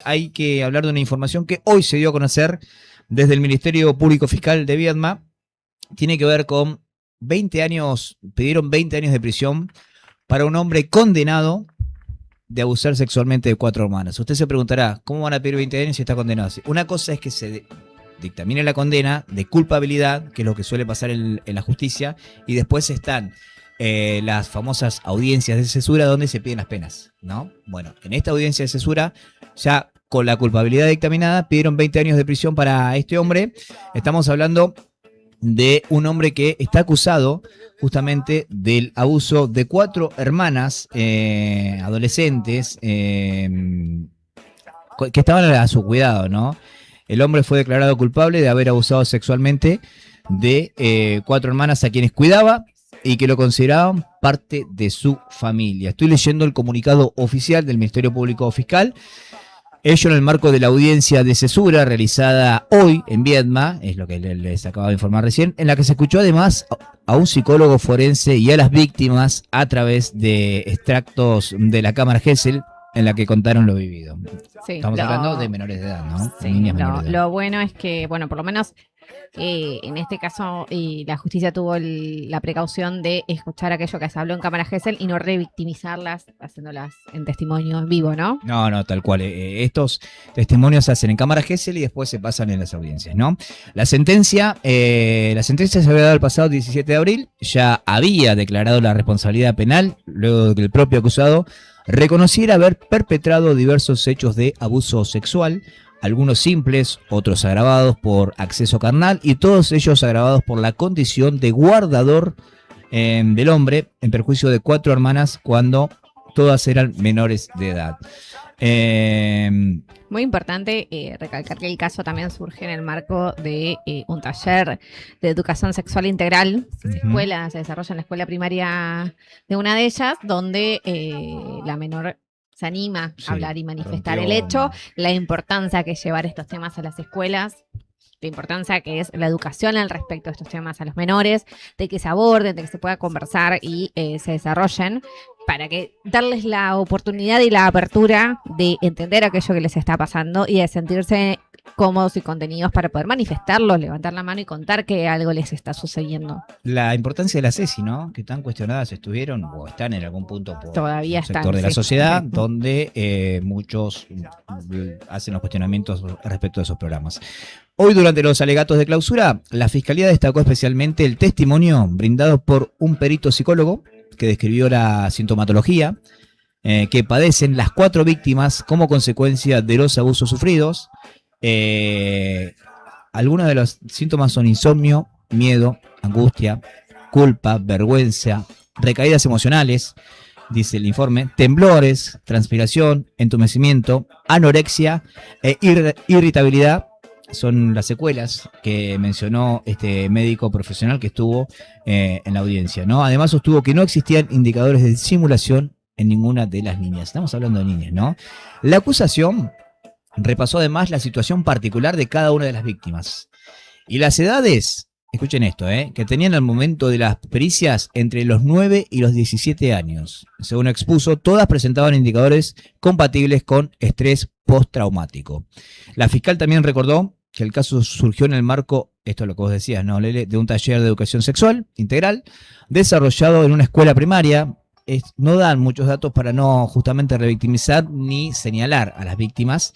hay que hablar de una información que hoy se dio a conocer desde el Ministerio Público Fiscal de Viedma. Tiene que ver con 20 años, pidieron 20 años de prisión para un hombre condenado de abusar sexualmente de 4 hermanas. Usted se preguntará, ¿cómo van a pedir 20 años si está condenado? Una cosa es que se dictamine la condena de culpabilidad, que es lo que suele pasar en la justicia, y después están las famosas audiencias de cesura donde se piden las penas, ¿no? Bueno, en esta audiencia de cesura, ya con la culpabilidad dictaminada, pidieron 20 años de prisión para este hombre. Estamos hablando de un hombre que está acusado justamente del abuso de 4 hermanas adolescentes que estaban a su cuidado, ¿no? El hombre fue declarado culpable de haber abusado sexualmente de 4 hermanas a quienes cuidaba y que lo consideraban parte de su familia. Estoy leyendo el comunicado oficial del Ministerio Público Fiscal. Ello en el marco de la audiencia de cesura realizada hoy en Viedma, es lo que les acabo de informar recién, en la que se escuchó además a un psicólogo forense y a las víctimas a través de extractos de la Cámara Gesell, en la que contaron lo vivido. Sí, estamos hablando de menores de edad, ¿no? Sí, niñas menores de edad. Lo bueno es que, bueno, por lo menos en este caso la justicia tuvo la precaución de escuchar aquello que se habló en Cámara Gesell y no revictimizarlas haciéndolas en testimonio en vivo, ¿no? No, tal cual. Estos testimonios se hacen en Cámara Gesell y después se pasan en las audiencias, ¿no? La sentencia se había dado el pasado 17 de abril, ya había declarado la responsabilidad penal luego de que el propio acusado reconociera haber perpetrado diversos hechos de abuso sexual, algunos simples, otros agravados por acceso carnal y todos ellos agravados por la condición de guardador del hombre en perjuicio de 4 hermanas cuando todas eran menores de edad. Muy importante recalcar que el caso también surge en el marco de un taller de educación sexual integral. Se desarrolla en la escuela primaria de una de ellas, donde la menor se anima a hablar y manifestar el hecho, la importancia que es llevar estos temas a las escuelas, la importancia que es la educación al respecto de estos temas a los menores, de que se aborden, de que se pueda conversar y se desarrollen, para que darles la oportunidad y la apertura de entender aquello que les está pasando y de sentirse cómodos y contenidos para poder manifestarlos, levantar la mano y contar que algo les está sucediendo. La importancia de la CESI, ¿no? Que tan cuestionadas estuvieron o están en algún punto por todavía un sector de la sociedad, donde muchos hacen los cuestionamientos respecto de esos programas. Hoy, durante los alegatos de clausura, la Fiscalía destacó especialmente el testimonio brindado por un perito psicólogo que describió la sintomatología que padecen las 4 víctimas como consecuencia de los abusos sufridos. Algunos de los síntomas son insomnio, miedo, angustia, culpa, vergüenza, recaídas emocionales, dice el informe, temblores, transpiración, entumecimiento, anorexia e irritabilidad. Son las secuelas que mencionó este médico profesional que estuvo en la audiencia, ¿no? Además sostuvo que no existían indicadores de simulación en ninguna de las niñas. Estamos hablando de niñas, ¿no? La acusación repasó además la situación particular de cada una de las víctimas. Y las edades, escuchen esto, que tenían al momento de las pericias entre los 9 y los 17 años. Según expuso, todas presentaban indicadores compatibles con estrés postraumático. La fiscal también recordó que el caso surgió en el marco, esto es lo que vos decías, ¿no, Lele?, de un taller de educación sexual integral desarrollado en una escuela primaria. No dan muchos datos para no justamente revictimizar ni señalar a las víctimas,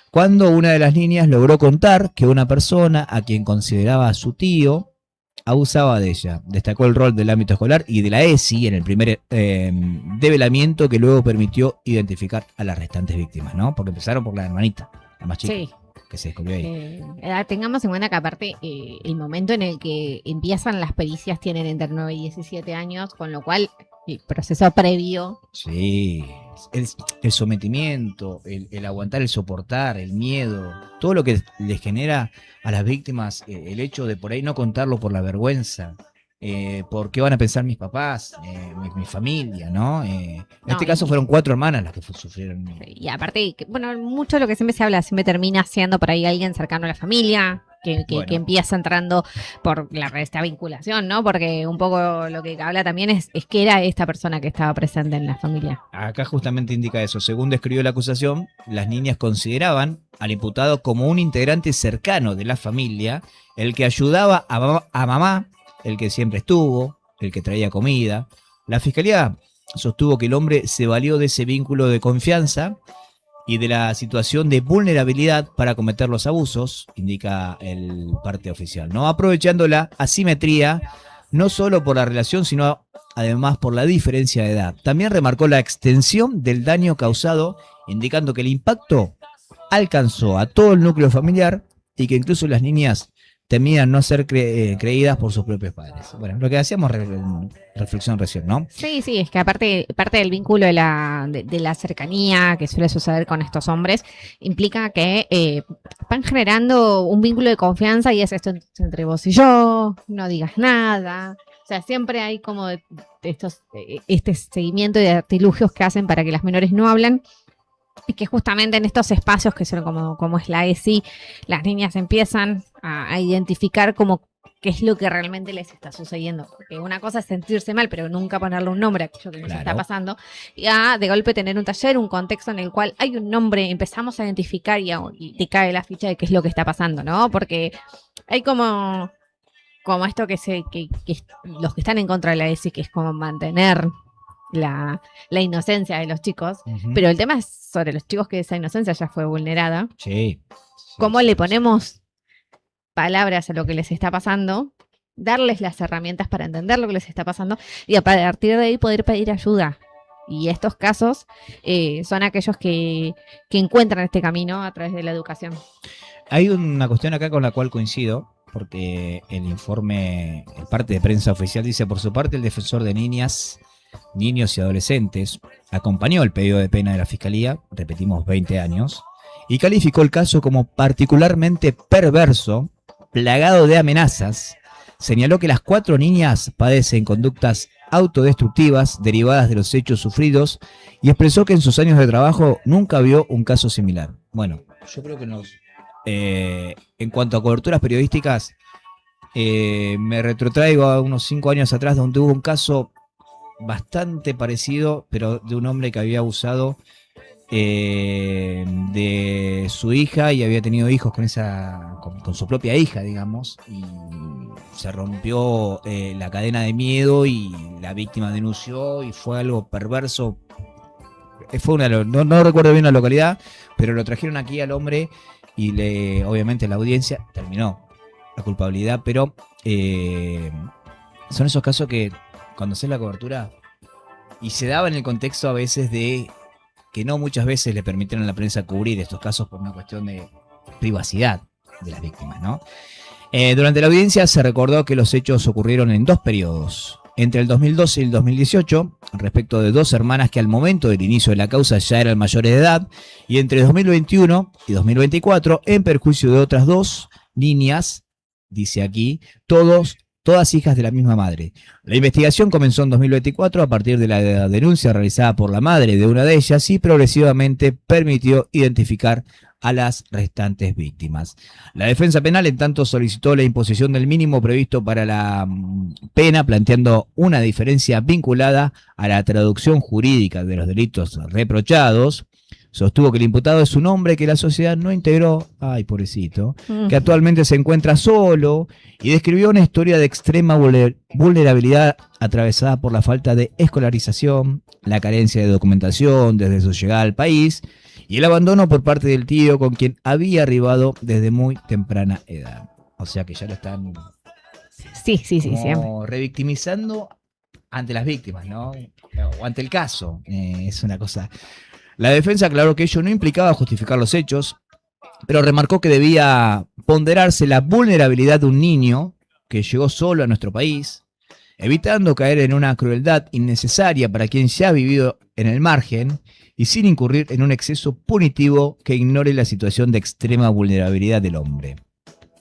cuando una de las niñas logró contar que una persona a quien consideraba a su tío abusaba de ella. Destacó el rol del ámbito escolar y de la ESI en el primer develamiento que luego permitió identificar a las restantes víctimas, ¿no? Porque empezaron por la hermanita, la más chica. Sí. Que se descubrió ahí. Tengamos en cuenta que aparte el momento en el que empiezan las pericias tienen entre 9 y 17 años, con lo cual el proceso previo. Sí, el sometimiento, el aguantar, el soportar, el miedo, todo lo que les genera a las víctimas el hecho de por ahí no contarlo por la vergüenza. ¿Por qué van a pensar mis papás, mi familia, ¿no? En este caso fueron 4 hermanas las que sufrieron. Y aparte, bueno, mucho de lo que siempre se habla siempre termina siendo por ahí alguien cercano a la familia, que empieza entrando por esta vinculación, ¿no? Porque un poco lo que habla también es que era esta persona que estaba presente en la familia. Acá justamente indica eso. Según describió la acusación, las niñas consideraban al imputado como un integrante cercano de la familia, el que ayudaba a mamá, el que siempre estuvo, el que traía comida. La fiscalía sostuvo que el hombre se valió de ese vínculo de confianza y de la situación de vulnerabilidad para cometer los abusos, indica el parte oficial, ¿no? Aprovechando la asimetría, no solo por la relación, sino además por la diferencia de edad. También remarcó la extensión del daño causado, indicando que el impacto alcanzó a todo el núcleo familiar y que incluso las niñas temían no ser creídas por sus propios padres. Bueno, lo que hacíamos reflexión recién, ¿no? Sí, es que aparte parte del vínculo de la cercanía que suele suceder con estos hombres implica que van generando un vínculo de confianza y es esto entre vos y yo, no digas nada. O sea, siempre hay como este seguimiento de artilugios que hacen para que las menores no hablan. Y que justamente en estos espacios que son como es la ESI, las niñas empiezan a identificar como qué es lo que realmente les está sucediendo. Porque una cosa es sentirse mal, pero nunca ponerle un nombre a aquello que les está pasando. Y de golpe tener un taller, un contexto en el cual hay un nombre, empezamos a identificar y te cae la ficha de qué es lo que está pasando, ¿no? Porque hay como esto que los que están en contra de la ESI, que es como mantener la inocencia de los chicos, pero el tema es sobre los chicos que esa inocencia ya fue vulnerada. Sí. ¿Cómo le ponemos palabras a lo que les está pasando? Darles las herramientas para entender lo que les está pasando y a partir de ahí poder pedir ayuda. Y estos casos son aquellos que encuentran este camino a través de la educación. Hay una cuestión acá con la cual coincido, porque el informe, el parte de prensa oficial dice: por su parte, el defensor de niños y adolescentes acompañó el pedido de pena de la Fiscalía, repetimos 20 años, y calificó el caso como particularmente perverso, plagado de amenazas. Señaló que las 4 niñas padecen conductas autodestructivas derivadas de los hechos sufridos y expresó que en sus años de trabajo nunca vio un caso similar. Bueno, yo creo que en cuanto a coberturas periodísticas, me retrotraigo a unos 5 años atrás, donde hubo un caso bastante parecido, pero de un hombre que había abusado de su hija y había tenido hijos con su propia hija, digamos, y se rompió la cadena de miedo y la víctima denunció y fue algo perverso. No recuerdo bien la localidad, pero lo trajeron aquí al hombre y obviamente la audiencia terminó la culpabilidad, pero son esos casos que cuando haces la cobertura, y se daba en el contexto a veces de que no muchas veces le permitieron a la prensa cubrir estos casos por una cuestión de privacidad de las víctimas, ¿no? Durante la audiencia se recordó que los hechos ocurrieron en 2 periodos, entre el 2012 y el 2018, respecto de 2 hermanas que al momento del inicio de la causa ya eran mayores de edad, y entre 2021 y 2024 en perjuicio de otras 2 niñas, dice aquí, todas hijas de la misma madre. La investigación comenzó en 2024 a partir de la denuncia realizada por la madre de una de ellas y progresivamente permitió identificar a las restantes víctimas. La defensa penal, en tanto, solicitó la imposición del mínimo previsto para la pena, planteando una diferencia vinculada a la traducción jurídica de los delitos reprochados. Sostuvo que el imputado es un hombre que la sociedad no integró, ay pobrecito, que actualmente se encuentra solo, y describió una historia de extrema vulnerabilidad atravesada por la falta de escolarización, la carencia de documentación desde su llegada al país y el abandono por parte del tío con quien había arribado desde muy temprana edad. O sea que ya lo están sí, siempre revictimizando ante las víctimas, ¿no? O ante el caso. Es una cosa. La defensa aclaró que ello no implicaba justificar los hechos, pero remarcó que debía ponderarse la vulnerabilidad de un niño que llegó solo a nuestro país, evitando caer en una crueldad innecesaria para quien ya ha vivido en el margen y sin incurrir en un exceso punitivo que ignore la situación de extrema vulnerabilidad del hombre.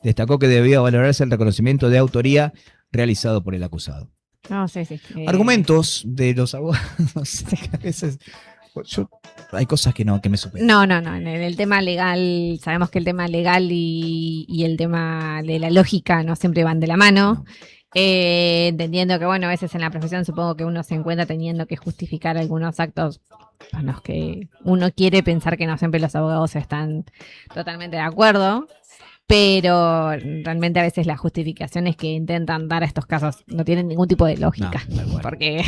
Destacó que debía valorarse el reconocimiento de autoría realizado por el acusado. No, sí. Argumentos de los abogados que a veces Hay cosas que me superan. No. En el tema legal, sabemos que el tema legal y el tema de la lógica no siempre van de la mano. Entendiendo que, bueno, a veces en la profesión supongo que uno se encuentra teniendo que justificar algunos actos con los que uno quiere pensar que no siempre los abogados están totalmente de acuerdo. Pero realmente a veces las justificaciones que intentan dar a estos casos no tienen ningún tipo de lógica. No, porque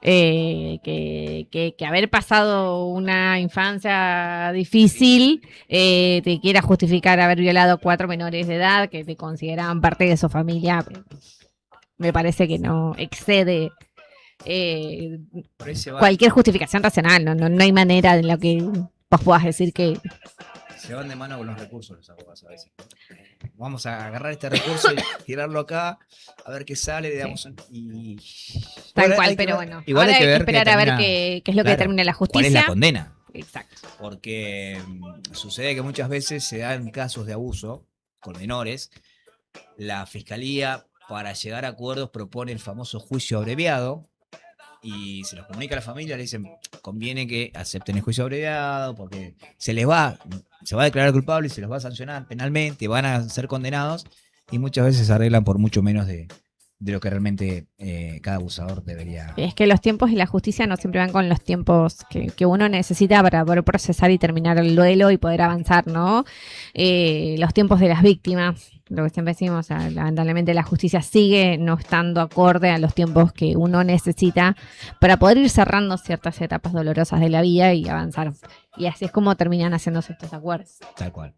que haber pasado una infancia difícil te quiera justificar haber violado 4 menores de edad que te consideraban parte de su familia, me parece que no excede cualquier justificación racional. No hay manera en la que vos puedas decir que... Se van de mano con los recursos los abogados a veces. Vamos a agarrar este recurso y tirarlo acá, a ver qué sale, digamos. Y... Tal cual, pero bueno. Igual ahora hay que esperar a ver qué es lo que determina la justicia. ¿Cuál es la condena? Exacto. Porque sucede que muchas veces se dan casos de abuso con menores. La fiscalía, para llegar a acuerdos, propone el famoso juicio abreviado. Y se los comunica a la familia, le dicen, conviene que acepten el juicio abreviado porque se va a declarar culpable y se los va a sancionar penalmente, van a ser condenados y muchas veces se arreglan por mucho menos de lo que realmente cada abusador debería. Es que los tiempos y la justicia no siempre van con los tiempos que uno necesita para poder procesar y terminar el duelo y poder avanzar, ¿no? Los tiempos de las víctimas, lo que siempre decimos, lamentablemente la justicia sigue no estando acorde a los tiempos que uno necesita para poder ir cerrando ciertas etapas dolorosas de la vida y avanzar. Y así es como terminan haciéndose estos acuerdos. Tal cual.